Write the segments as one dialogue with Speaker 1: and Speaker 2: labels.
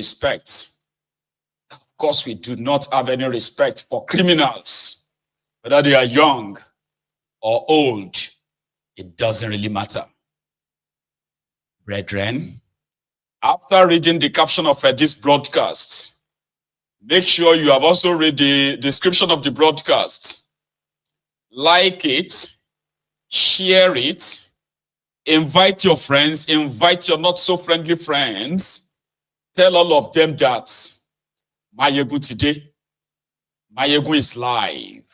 Speaker 1: respect. Of course, we do not have any respect for criminals, whether they are young or old. It doesn't really matter. Brethren, after reading the caption of this broadcast, make sure you have also read the description of the broadcast. Like it, share it, invite your friends, invite your not so friendly friends. Tell all of them that Mayegun today, Mayegun is live.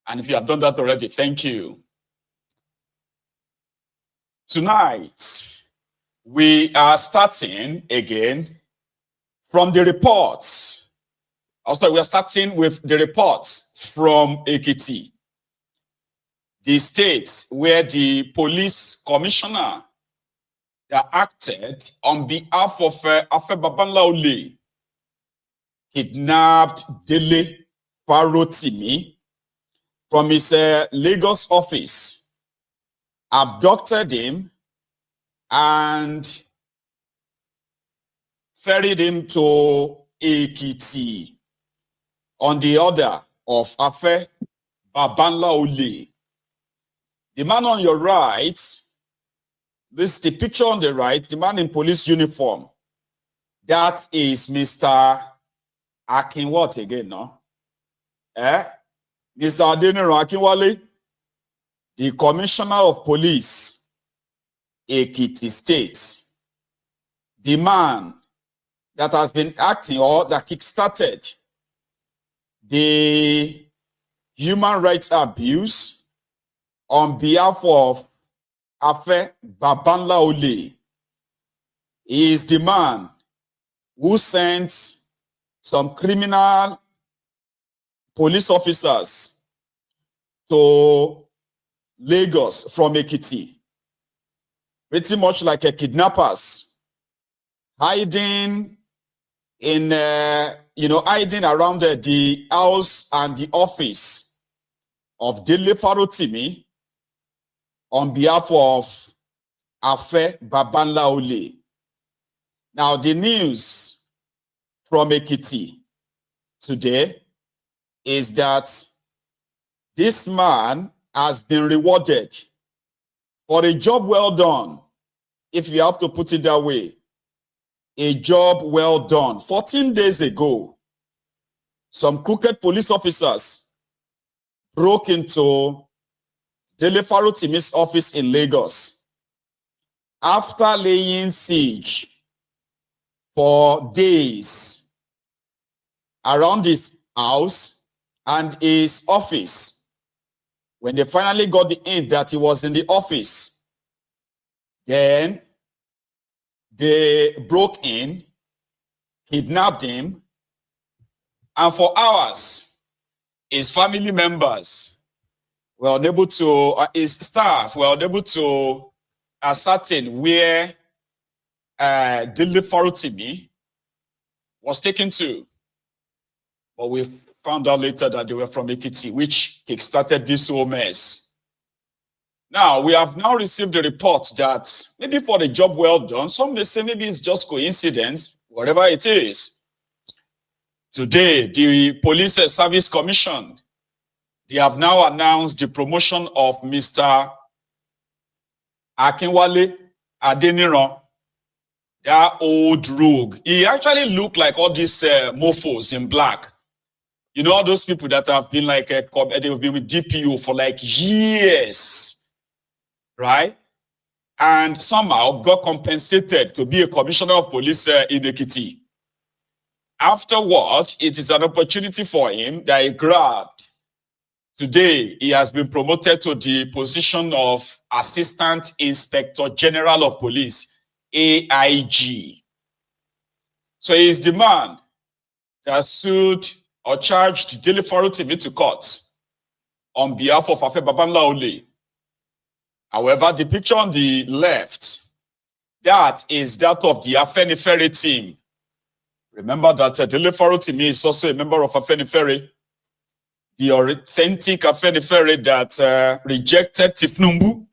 Speaker 1: And if you have done that already, thank you. Tonight, we are starting again from the reports. Also, we are starting with the reports from Ekiti, the state where the police commissioner that acted on behalf of Babalola kidnapped DELE FAROTIMI from his Lagos office, abducted him, and ferried him to Ekiti on the order of Babalola. The man on your right, this is the picture on the right, the man in police uniform. That is Mr. Akin what again, no? Mr. Adeniro Akinwale, the Commissioner of Police, Ekiti State. The man that has been acting or that kick-started the human rights abuse on behalf of Babalola is the man who sent some criminal police officers to Lagos from Ekiti, pretty much like a kidnappers, hiding in, hiding around the house and the office of DELE FAROTIMI on behalf of Babalola. Now, the news from Ekiti today is that this man has been rewarded for a job well done, if you have to put it that way. A job well done. 14 days ago, some crooked police officers broke into DELE FAROTIMI's office in Lagos after laying siege for days around his house and his office. When they finally got the hint that he was in the office, then they broke in, kidnapped him, and for hours, his family members were unable to, his staff were unable to ascertain where DELE FAROTIMI was taken to. But we found out later that they were from Ekiti, which kickstarted this whole mess. Now, we have now received the report that maybe for the job well done, some may say maybe it's just coincidence, whatever it is. Today, the Police Service Commission, they have now announced the promotion of Mr. Akinwale Adeniro, that old rogue. He actually looked like all these mofos in black. You know, all those people that have been like, they've been with DPO for like years, right? And somehow got compensated to be a commissioner of police in Ekiti. Afterward, it is an opportunity for him that he grabbed. Today, he has been promoted to the position of Assistant Inspector General of Police, AIG. So he is the man that sued or charged DELE FAROTIMI to court on behalf of Babalola. However, the picture on the left, that is that of the Afenifere team. Remember that DELE FAROTIMI is also a member of Afenifere, the authentic Afenifere that rejected Tifnumbu,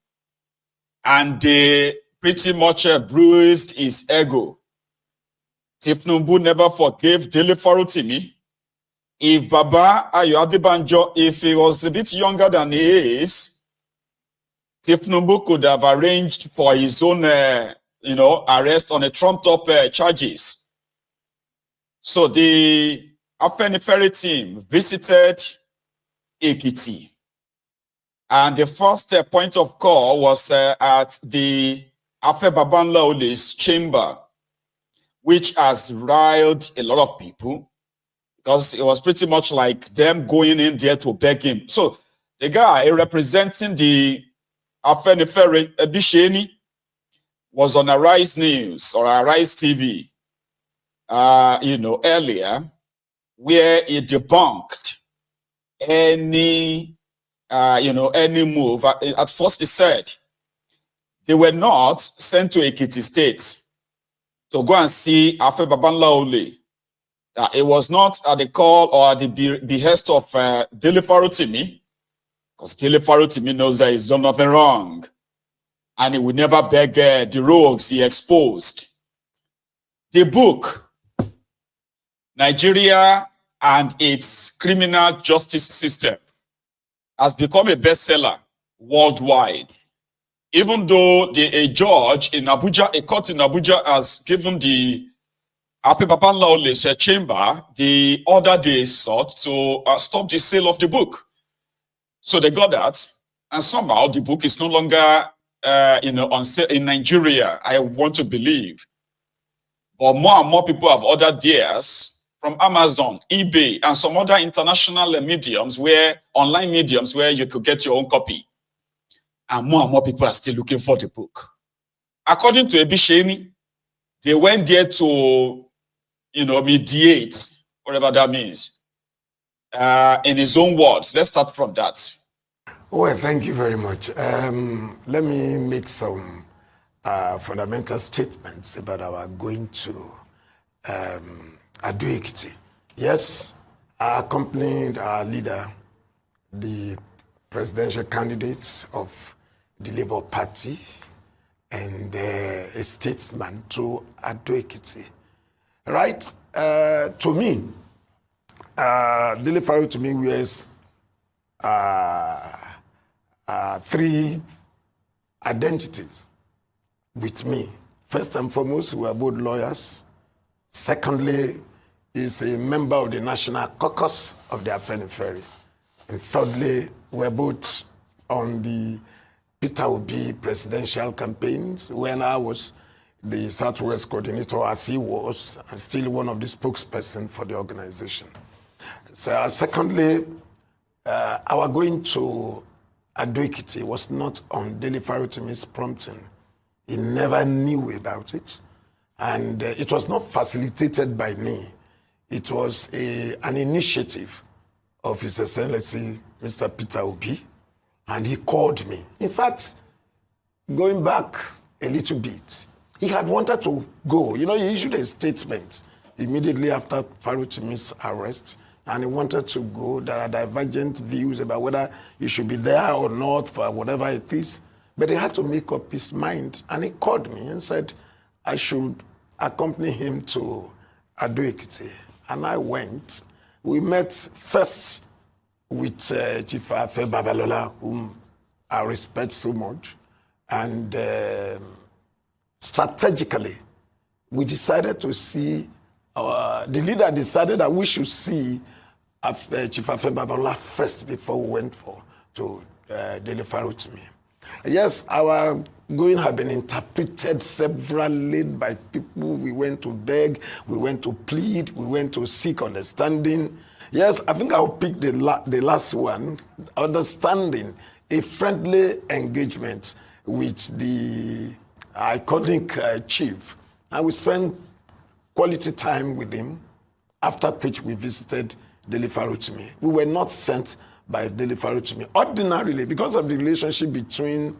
Speaker 1: and they pretty much bruised his ego Tifnumbu never forgave DELE FAROTIMI. If Baba Ayo Adebanjo, if he was a bit younger than he is, Tifnumbu could have arranged for his own, arrest on a trumped-up charges. So the Afenifere team visited Ekiti. And the first point of call was at the Afe Babalola's chamber, which has riled a lot of people because it was pretty much like them going in there to beg him. So the guy representing the Afenifere, Ebisheni, was on Arise News or Arise TV, earlier, where he debunked any move. At first he said they were not sent to Ekiti State to go and see Afe Babalola. It was not at the call or at the behest of DELE FAROTIMI, because DELE FAROTIMI knows that he's done nothing wrong, and he would never beg the rogues he exposed. The book, Nigeria and its Criminal Justice System, has become a bestseller worldwide. Even though a judge in Abuja, a court in Abuja, has given the Afe Babalola's chamber the order they sought to stop the sale of the book. So they got that, and somehow the book is no longer, on sale in Nigeria, I want to believe. But more and more people have ordered theirs from Amazon, eBay, and some other international online mediums where you could get your own copy. And more people are still looking for the book. According to Ebisheni, they went there to, mediate, whatever that means, in his own words. Let's start from that.
Speaker 2: Well, thank you very much. Let me make some fundamental statements about our going to Ado-Ekiti. Yes, I accompanied our leader, the presidential candidates of the Labour Party, and a statesman to Ado-Ekiti. Right? To me, DELE FAROTIMI wears three identities with me. First and foremost, we are both lawyers. Secondly, is a member of the National Caucus of the Afenifere. And thirdly, we're both on the Peter Obi presidential campaigns when I was the Southwest coordinator, as he was, and still one of the spokespersons for the organization. So secondly, our going to Ado-Ekiti was not on DELE FAROTIMI's prompting. He never knew about it. And it was not facilitated by me. It was an initiative of His Excellency, Mr. Peter Obi, and he called me. In fact, going back a little bit, he had wanted to go. He issued a statement immediately after FAROTIMI's arrest, and he wanted to go. There are divergent views about whether he should be there or not for whatever it is. But he had to make up his mind, and he called me and said I should accompany him to Ado-Ekiti. And I went. We met first with Chief Afe Babalola, whom I respect so much. And strategically, we decided to see, the leader decided that we should see Chief Afe Babalola first before we went to DELE FAROTIMI. Yes, our going had been interpreted severally by people. We went to beg, we went to plead, we went to seek understanding. Yes, I think I'll pick the last one, understanding, a friendly engagement with the iconic chief. And we spent quality time with him, after which we visited DELE FAROTIMI. We were not sent by DELE FAROTIMI. Ordinarily, because of the relationship between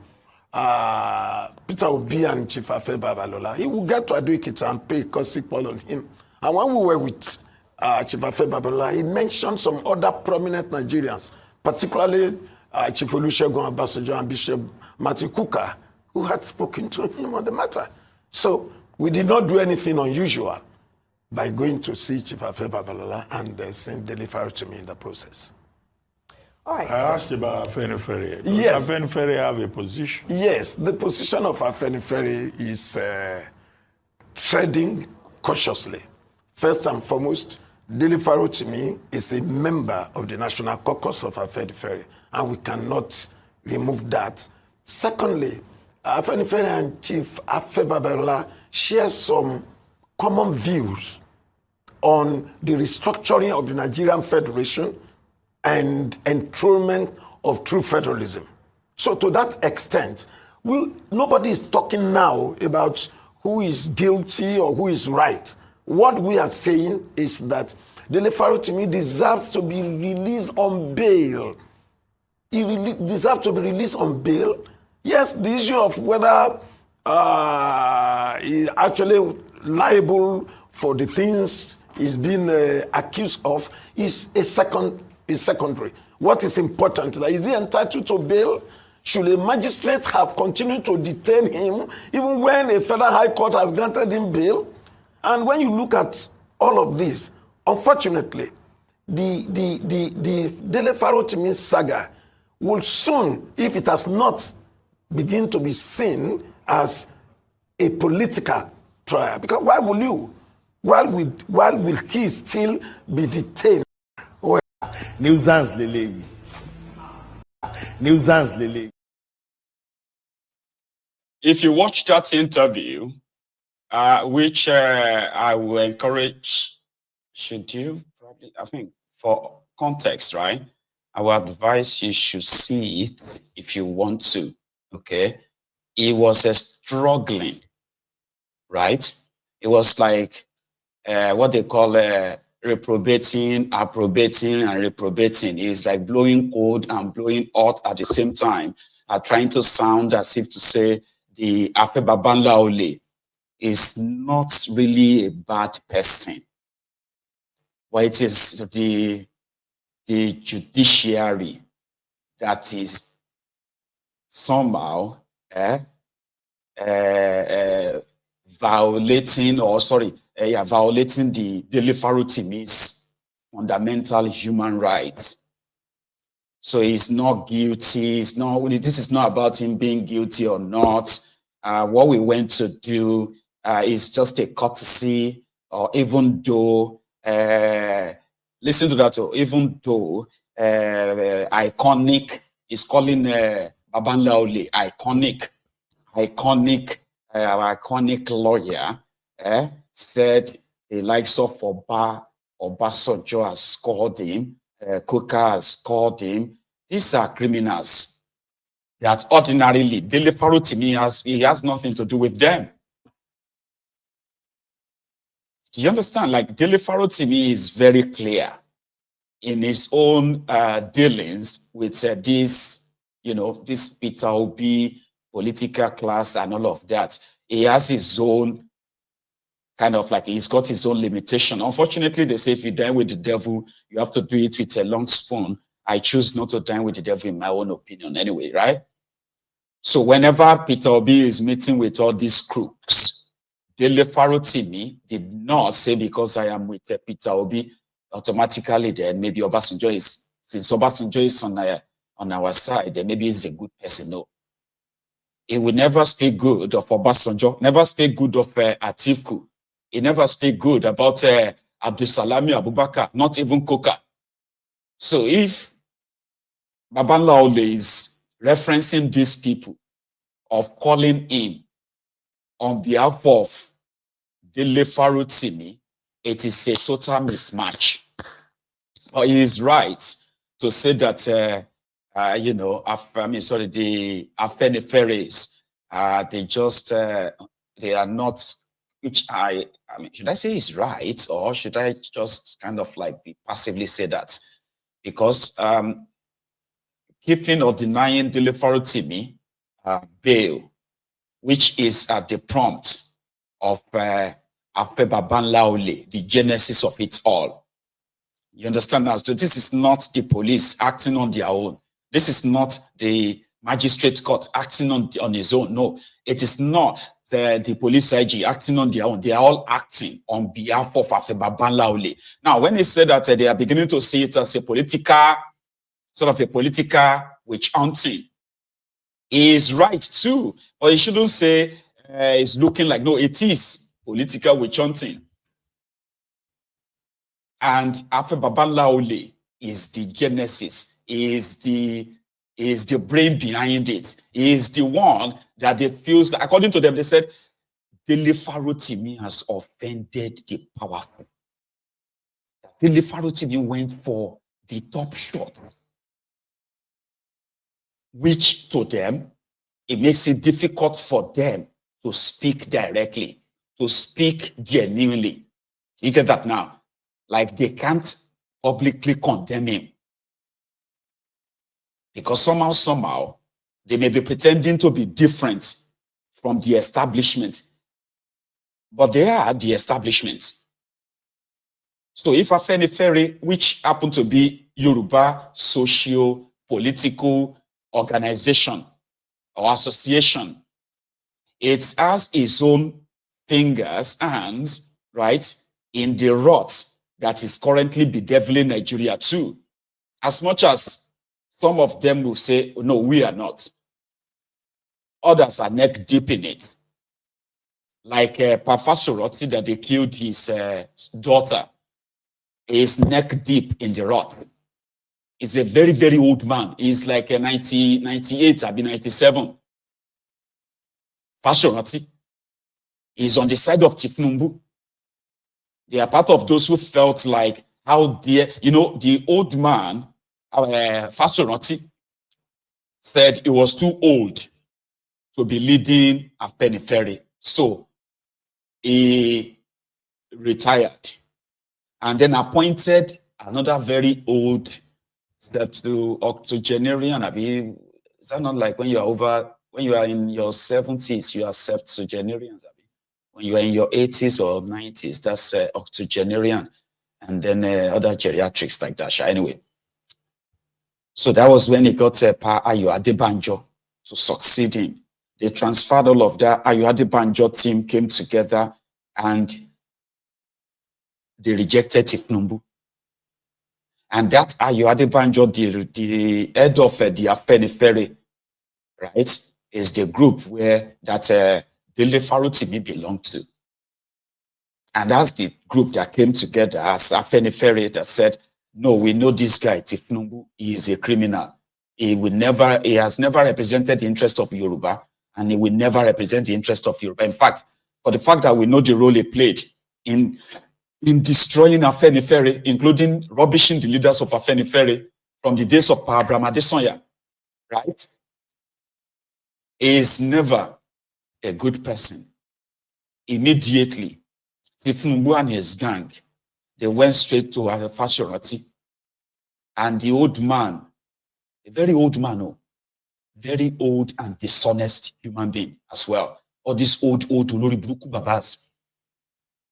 Speaker 2: Peter Obi and Chief Afe Babalola, he would get to Ado-Ekiti and pay a courtesy call on him. And when we were with Chief Afe Babalola, he mentioned some other prominent Nigerians, particularly Chief Olusegun Obasanjo and Bishop Martin Kuka, who had spoken to him on the matter. So we did not do anything unusual. by going to see Chief Afenifere Babalola and send DELE FAROTIMI in the process.
Speaker 3: All right.
Speaker 4: I asked about Afenifere.
Speaker 2: Yes.
Speaker 4: Afenifere have a position.
Speaker 2: Yes, the position of Afenifere is treading cautiously. First and foremost, DELE FAROTIMI is a member of the National Caucus of Afenifere, and we cannot remove that. Secondly, Afenifere and Chief Afenifere Babalola share some common views on the restructuring of the Nigerian Federation and enthronement of true federalism. So to that extent, nobody is talking now about who is guilty or who is right. What we are saying is that DELE FAROTIMI deserves to be released on bail. He deserves to be released on bail. Yes, the issue of whether he actually liable for the things he's been accused of is secondary. What is important is he entitled to bail? Should a magistrate have continued to detain him even when a federal high court has granted him bail? And when you look at all of this, unfortunately, the DELE FAROTIMI saga will soon, if it has not, begin to be seen as a political trial. Because why will he still be detained?
Speaker 5: Nuisance lele. Nuisance lele.
Speaker 1: If you watch that interview, which I will encourage, should you probably, I think for context, right? I will advise you should see it if you want to, okay? He was struggling, right? It was like what they call reprobating, approbating, and reprobating. Is like blowing cold and blowing hot at the same time, trying to sound as if to say the Babalola is not really a bad person, but it is the judiciary that is somehow violating the DELE FAROTIMI's fundamental human rights. So he's not guilty. This is not about him being guilty or not. What we went to do is just a courtesy, or even though, listen to that, even though Iconic is calling Babalola iconic lawyer, said the likes of Obasanjo has scored him, Kuka has scored him. These are criminals that ordinarily DELE FAROTIMI has nothing to do with them. Do you understand? Like, DELE FAROTIMI is very clear in his own dealings with this Peter Obi political class and all of that. He has his own kind of like, he's got his own limitation. Unfortunately, they say if you dine with the devil, you have to do it with a long spoon. I choose not to dine with the devil, in my own opinion anyway, right? So whenever Peter Obi is meeting with all these crooks, DELE FAROTIMI did not say because I am with Peter Obi, automatically then maybe Obasanjo is, since Obasanjo is on our side, then maybe he's a good person. No. He will never speak good of Obasanjo, never speak good of Atiku. He never speak good about Abdusalami Abubakar, not even Koka. So if Babalola is referencing these people of calling him on behalf of DELE FAROTIMI, it is a total mismatch. But he is right to say that, the Afeniferes, they are not, which should I say is right, or should I just kind of like be passively say that? Because keeping or denying DELE FAROTIMI bail, which is at the prompt of Babalola, the genesis of it all. You understand now? So this is not the police acting on their own. This is not the magistrate court acting on his own. No, it is not. the police IG acting on their own. They are all acting on behalf of Babalola. Now, when he said that they are beginning to see it as a political, sort of a political witch hunting, he is right too. But he shouldn't say it's looking like, no, it is political witch hunting. And Babalola is the genesis, is the brain behind it, is the one that they feel, according to them, they said, DELE FAROTIMI has offended the powerful. DELE FAROTIMI went for the top shot, which to them, it makes it difficult for them to speak directly, to speak genuinely. You get that now? Like they can't publicly condemn him. Because somehow, they may be pretending to be different from the establishment. But they are the establishment. So if Afenifere, which happen to be Yoruba socio-political organization or association, it has its own fingers and, right, in the rot that is currently bedeviling Nigeria too. As much as some of them will say, no, we are not. Others are neck deep in it. Like FAROTIMI that they killed his daughter is neck deep in the rot. He's a very, very old man. He's like 98, I've been 97. FAROTIMI is on the side of Tifnumbu. They are part of those who felt like, how dare, the old man, FAROTIMI, said he was too old to be leading Afenifere. So he retired and then appointed another very old step to octogenarian. I mean, is that not like when you are in your 70s, you are septuagenarians? When you are in your 80s or 90s, that's octogenarian, and then other geriatrics like that. Anyway, so that was when he got Pa Ayo Adebanjo to succeed him. They transferred all of that. Ayo Adebanjo team came together and they rejected Tifnumbu. And that Ayo Adebanjo, the head of the Afenifere, right, is the group where that DELE FAROTIMI belonged to. And that's the group that came together as Afenifere that said, no, we know this guy, Tifnumbu, he is a criminal. He has never represented the interest of Yoruba, and he will never represent the interest of Yoruba. In fact, for the fact that we know the role he played in destroying Afenifere, including rubbishing the leaders of Afenifere from the days of Abraham Adesanya, right? He is never a good person. Immediately, Tifnumbu and his gang, they went straight to FAROTIMI. And the old man, a very old man, very old and dishonest human being as well. Or this old Olori Buruku Babas.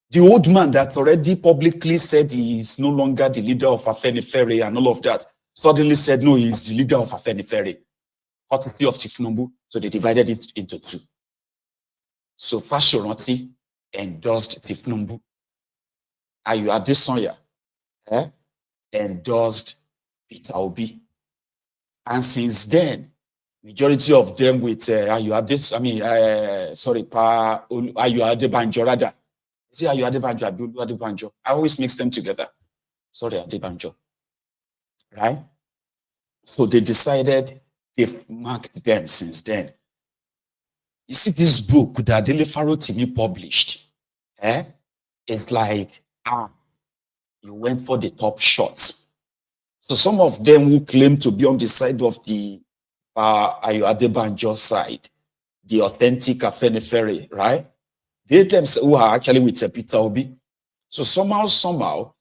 Speaker 1: The old man that already publicly said he is no longer the leader of Afenifere and all of that, suddenly said, no, he is the leader of Afenifere. Courtesy of Tifnumbu. So they divided it into two. So FAROTIMI endorsed Tifnumbu. Ayo Adesanya endorsed Peter Obi. And since then, majority of them with Ayo Adebanjo rather. Is it Ayo Adebanjo, Adebanjo? I always mix them together. Sorry, Adebanjo. Right? So they decided they've marked them since then. You see, this book that DELE FAROTIMI published, it's like, you went for the top shots. So some of them who claim to be on the side of the Ayo Adebanjo side, the authentic Afenifere, right? They themselves who are actually with Peter Obi. So somehow,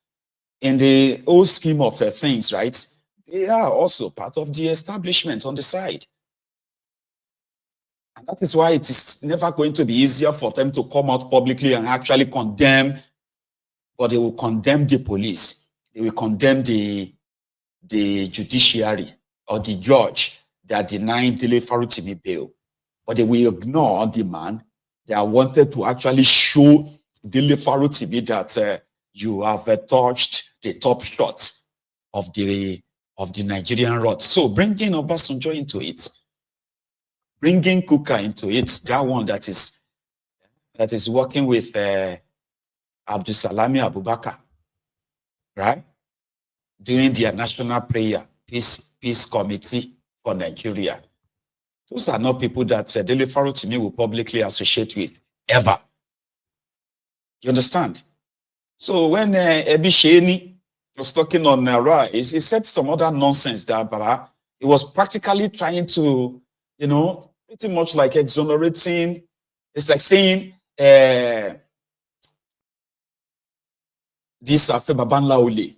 Speaker 1: in the whole scheme of things, right, they are also part of the establishment on the side. And that is why it is never going to be easier for them to come out publicly and actually condemn, but they will condemn the police. They will condemn the judiciary or the judge that denied DELE FAROTIMI bail. But they will ignore the man They are wanted to actually show DELE FAROTIMI that you have touched the top shot of the Nigerian rod. So bringing Obasanjo into it, bringing Kuka into it, that one that is working with Abdusalami Abubakar, right? Doing their national prayer, peace committee for Nigeria. Those are not people that DELE FAROTIMI will publicly associate with, ever. You understand? So when Ebi Sheni was talking on he said some other nonsense that Baba, he was practically trying to, pretty much like exonerating. It's like saying this Babalola,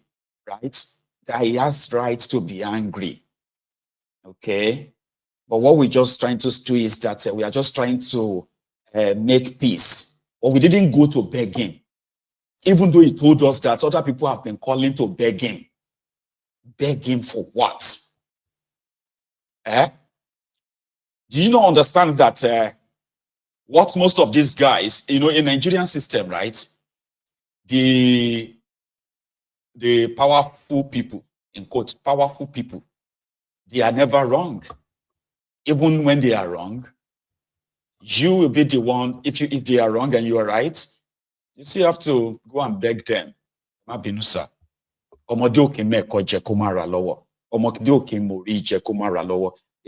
Speaker 1: right? That he has right to be angry. Okay? But what we're just trying to do is that we are just trying to make peace. Or we didn't go to beg him. Even though he told us that other people have been calling to beg him. Beg him for what? Do you not understand that what most of these guys, in Nigerian system, right? The powerful people, in quotes, powerful people, they are never wrong. Even when they are wrong, you will be the one, if they are wrong and you are right, you still have to go and beg them. A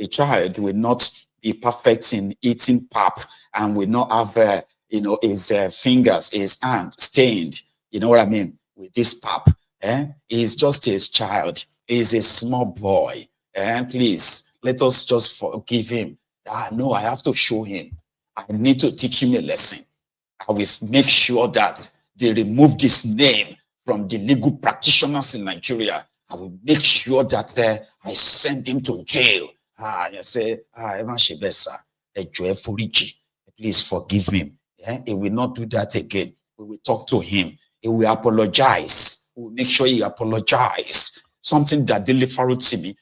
Speaker 1: child will not be perfect in eating pap and will not have, his fingers, his hand stained, you know what I mean, with this pap. He's just his child. He's a small boy. Please, let us just forgive him. No, I have to show him. I need to teach him a lesson. I will make sure that they remove this name from the legal practitioners in Nigeria. I will make sure that I send him to jail. You say, please forgive him. He will not do that again. We will talk to him. He will apologize. We will make sure he apologizes. Something that DELE FAROTIMI,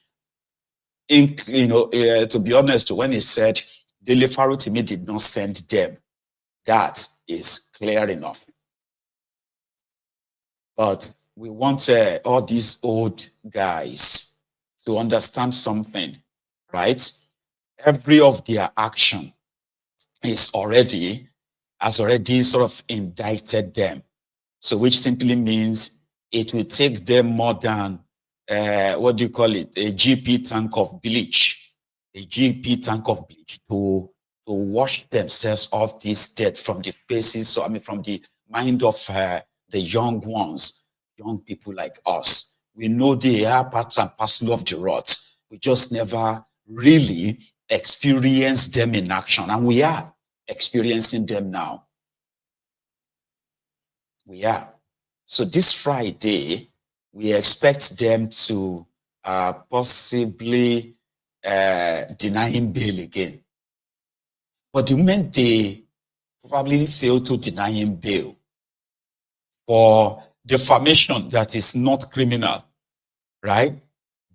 Speaker 1: to be honest, when he said DELE FAROTIMI did not send them, that is clear enough. But we want all these old guys to understand something, right? Every of their action has already sort of indicted them. So which simply means it will take them more than, what do you call it? A GP tank of bleach. A GP tank of bleach to wash themselves off this debt from the faces, from the mind of the young ones, young people like us. We know they are part and parcel of the rot. We just never really experienced them in action. And we are experiencing them now. We are. So this Friday, we expect them to possibly deny him bail again. But the moment they probably fail to deny him bail for defamation that is not criminal, right?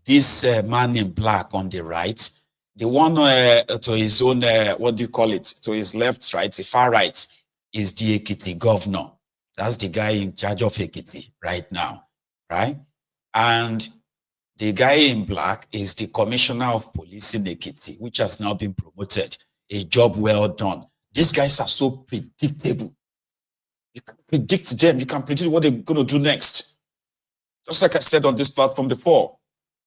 Speaker 1: This man in black on the right, the one to his own, what do you call it? To his left, right? The far right is the Ekiti governor. That's the guy in charge of Ekiti right now, right? And the guy in black is the commissioner of police in Ekiti, which has now been promoted. A job well done. These guys are so predictable. You can predict them. You can predict what they're going to do next. Just like I said on this platform before,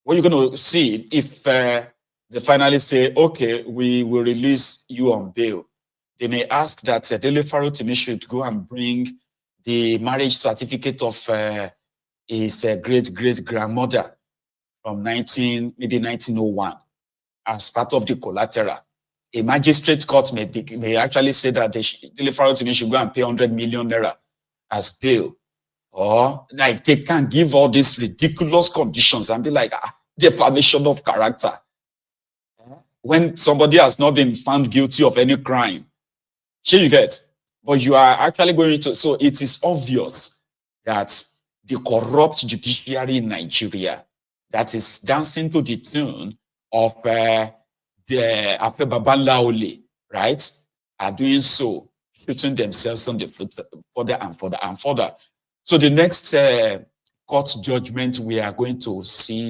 Speaker 1: what you're going to see if they finally say, okay, we will release you on bail. They may ask that DELE FAROTIMI should go and bring the marriage certificate of his great-great-grandmother from maybe 1901 as part of the collateral. A magistrate court may actually say that DELE FAROTIMI should go and pay 100 million naira as bail. Or like they can give all these ridiculous conditions and be like, defamation of character. When somebody has not been found guilty of any crime. Sure you get? But you are actually going to, so it is obvious that the corrupt judiciary in Nigeria that is dancing to the tune of the Babalola, right, are doing so shooting themselves on the foot further and further and further. So the next court judgment we are going to see